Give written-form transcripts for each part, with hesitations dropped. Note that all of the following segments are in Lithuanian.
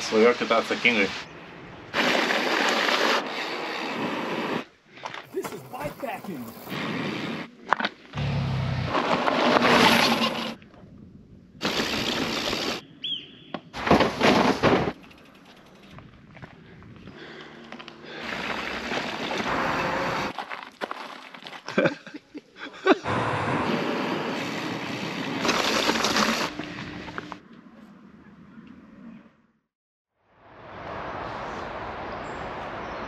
Svajokite atsakingai.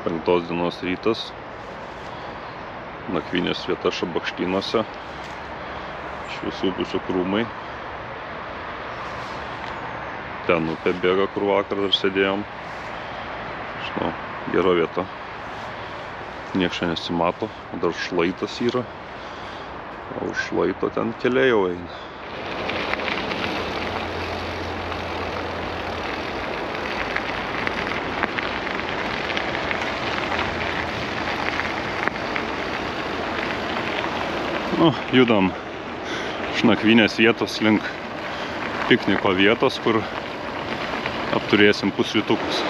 Penktos dienos rytas, nakvynės vieta Šabakštynuose, iš visų pusių krūmai. Ten upė bėga, kur vakar dar sėdėjom. Žinau, gera vieta. Nieks čia nesimato, dar šlaitas yra, o už šlaito ten keliai jau eina. Nu, judam iš nakvynės vietos link pikniko vietos, kur apturėsim pusrytukus.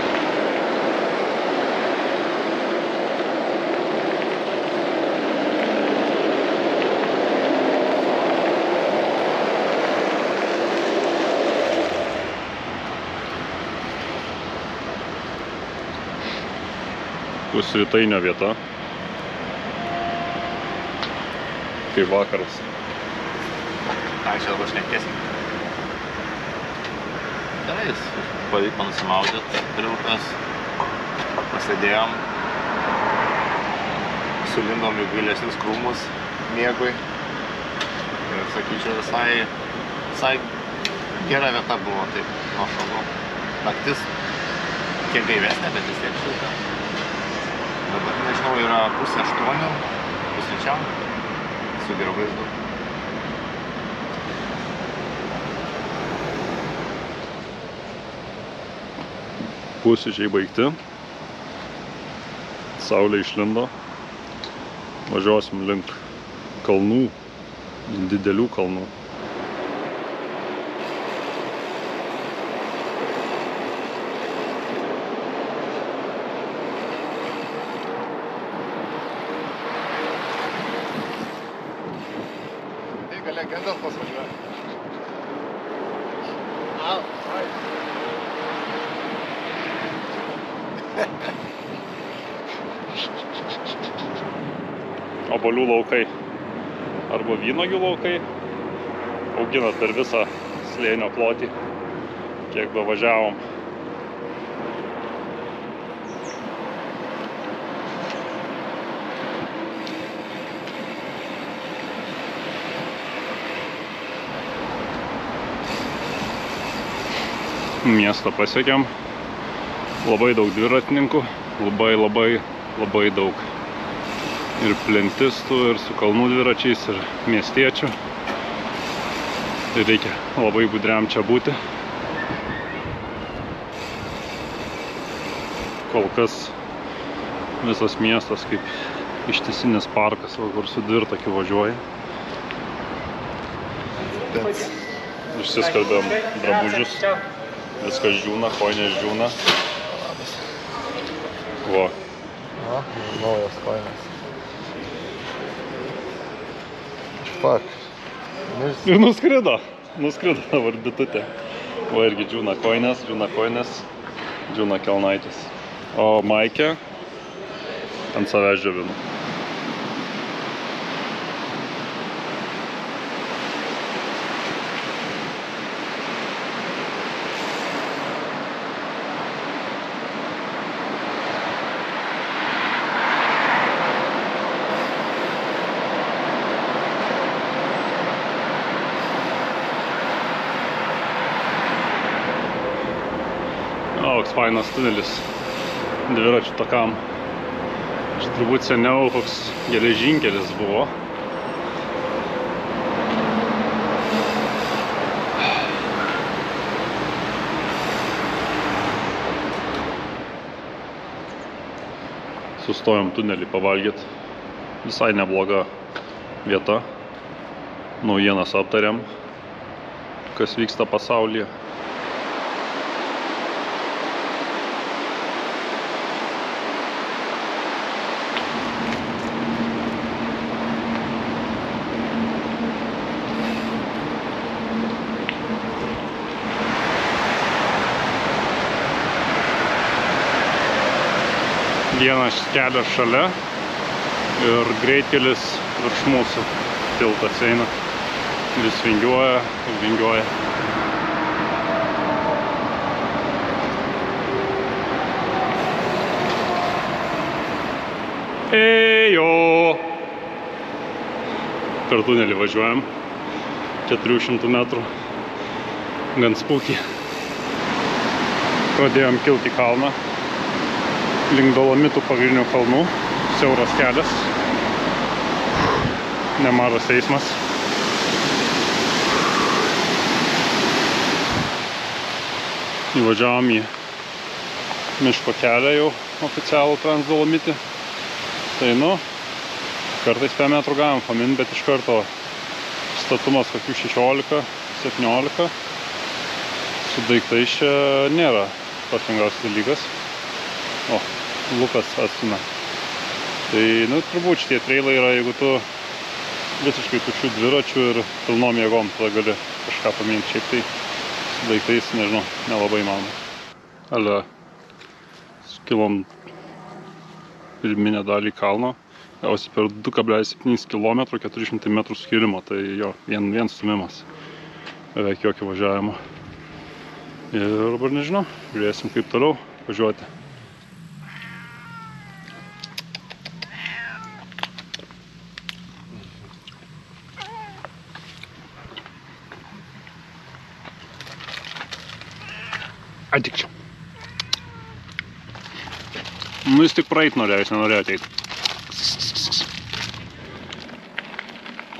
Pusrytainio vieta. Kaip vakaras. Ką čia dabar šnekėsim? Gerai, pavyko nusimaudyti prie upės. Pasėdėjom. Sulindom į gailesnius krūmus miegui. Ir sakyčiau, visai gera vieta buvo, taip, nuošalu. Naktis kiek gaivesnė, bet vis tiek šilta. Dabar, nežinau, yra 7:30, pusryčiam. Su geru vaizdu. Pusryčiai baigti. Saulė išlindo. Važiuosim link kalnų, didelių kalnų. Legendas pasvažiuoja. Obuolių laukai arba vynuogių laukai augina per visą slėnio plotį, kiek bevažiavom. Miestą pasiekėm. Labai daug dviratininkų, labai daug. Ir plentistų, ir su kalnų dviračiais, ir miestiečių. Tai reikia labai budriam čia būti. Kol kas visas miestas kaip ištisinis parkas, kur su dvirtakiu važiuoja. Išsiskalbėm drabužius. Viskas džiūna, koinės džiūna. Va. Naujas koinės. Fuck. Ir nuskrido dabar bitutė. Va irgi džiūna koinės, džiūna kelnaitis. O Maikė ant savęs džiovino. Koks fainas tunelis dviračių takam. Turbūt seniau koks geležinkelis buvo. Sustojom tunelį pavalgyt. Visai nebloga vieta. Naujienas aptariam, kas vyksta pasaulyje. Vienas kelias šalia ir greitkelis virš mūsų tiltas eina. Vis vingiuoja ir vingiuoja. Ejo! Per tunelį važiuojam. 400 metrų. Gan spūkiai. Pradėjom kilti į kalną. Link Dolomitų pagrindinių kalnų. Siauras kelias. Nemažas eismas. Įvažiavom į miško kelią jau oficialų Transdolomitį. Tai kartais 5 metrų galim paminti, bet iš karto statumas kokių 16-17. Su daiktais čia nėra patingiausias dalykas. O, Lukas atstumia. Tai, turbūt šitie treilai yra, jeigu tu visiškai tuščių dviračių ir pilnom jėgom, tada gali kažką paminti. Šiaip tai su daiktais, nežinau, nelabai manoma. Ale, skilom pirminę dalį kalno. Gausi per 2,7 km 400 metrų skilimo, tai jo, vien stumimas. Beveik jokio važiavimo. Ir dabar nežinau, žiūrėsim kaip toliau važiuoti. Atik čia. Jis tik praeit norėjo, jis nenorėjo ateit.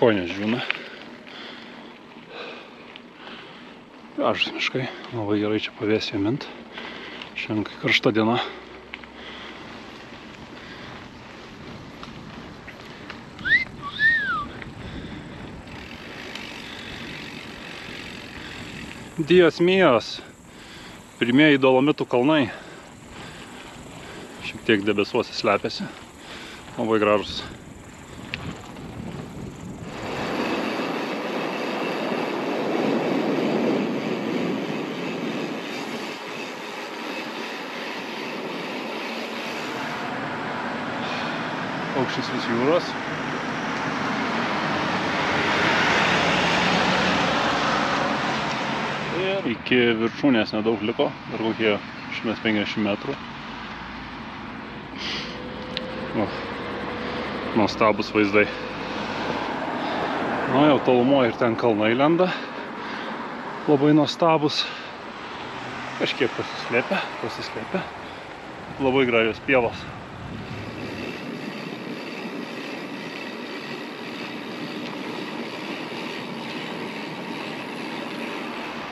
Kojinės žiūna. Gražus miškai, labai gerai čia pavėsė mint. Šiandien karšta diena. Dios míos, pirmieji Dolomitų kalnai. Šiek tiek debesuose slepiasi. Labai gražus. Aukštis vis jūros. Ir iki viršūnės nedaug liko, dar kokie 150 metrų. Nuostabus vaizdai. Jau tolumoje ir ten kalnai lenda. Labai nuostabus. Kažkiek pasislėpia. Labai gražios pievos.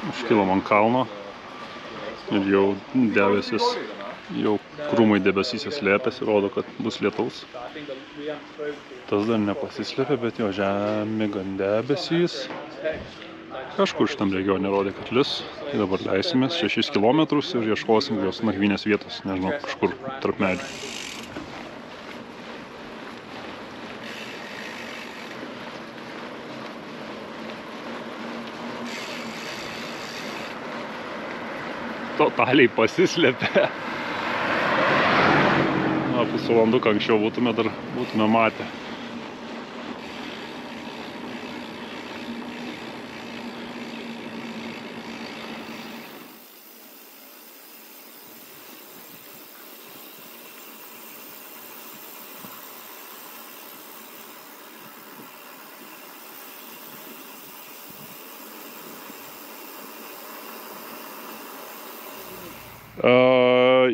Iškilom ant kalno ir jau debesis, jau krūmai debesyse slėpėsi, rodo, kad bus lietaus. Tas dar nepasislėpė, bet jo žemė gan debesys. Kažkur šitam regione rodė, kad lis. Tai dabar leisimės 6 km ir ieškosim jos nakvynės vietos, nežinau, kažkur tarp medžių. Totaliai pasislėpė. Pusvalanduką anksčiau būtume matę.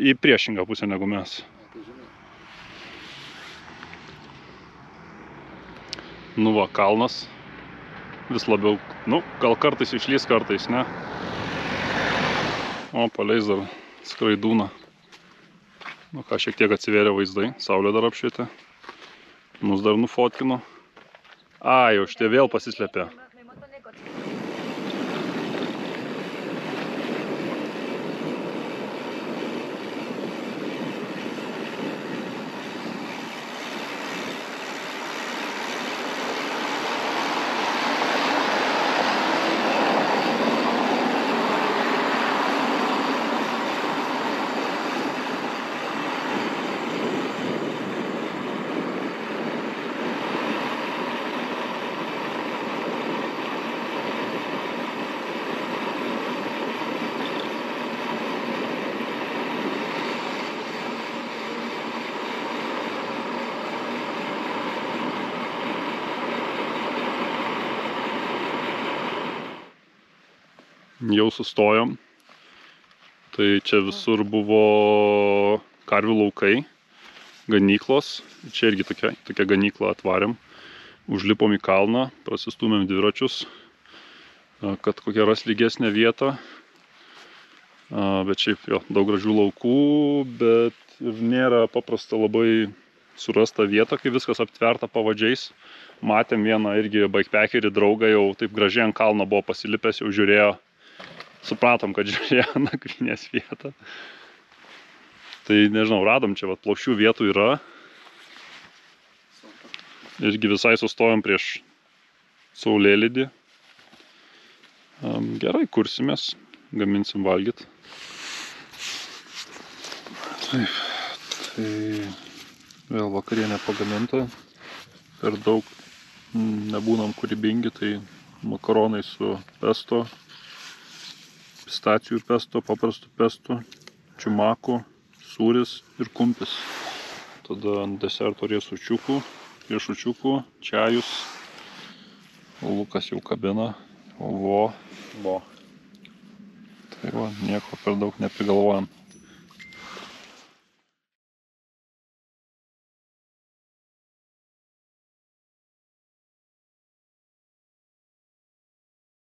Į priešingą pusę negu mes. Va, kalnas vis labiau, gal kartais išlys, kartais ne. O, paleis dar skraidūną. Ką, šiek tiek atsivėrė vaizdai, saulė dar apšvietė. Mus dar nufotkino. Jau šitie vėl pasislėpė. jau sustojom. Tai čia visur buvo karvių laukai, ganyklos. Čia irgi tokia ganykla atvarėm. Užlipom į kalną, prasistūmėm dviračius, kad kokia ras lygesnė vieta. Bet šiaip jo, daug gražių laukų, bet ir nėra paprasta labai surasta vieta, kai viskas aptverta pavadžiais. Matėm vieną irgi bikepakerį draugą, jau taip gražiai ant kalno buvo pasilipęs, jau žiūrėjo. Supratom, kad žiūrėjo nakvynės vietą. Tai nežinau, radom čia, vat, plokščių vietų yra. Irgi visai sustojom prieš saulėlydį. Gerai, kursimės, gaminsim valgyt. Taip, tai vėl vakarienė pagaminta. Per daug nebūnam kūrybingi, tai makaronai su pesto, pistacijų pesto, paprastų pesto, čiumakų, sūris ir kumpis. Tada ant deserto riešučiukų, čiajus. Lukas jau kabina. Vo. Tai va, nieko per daug neprigalvojam.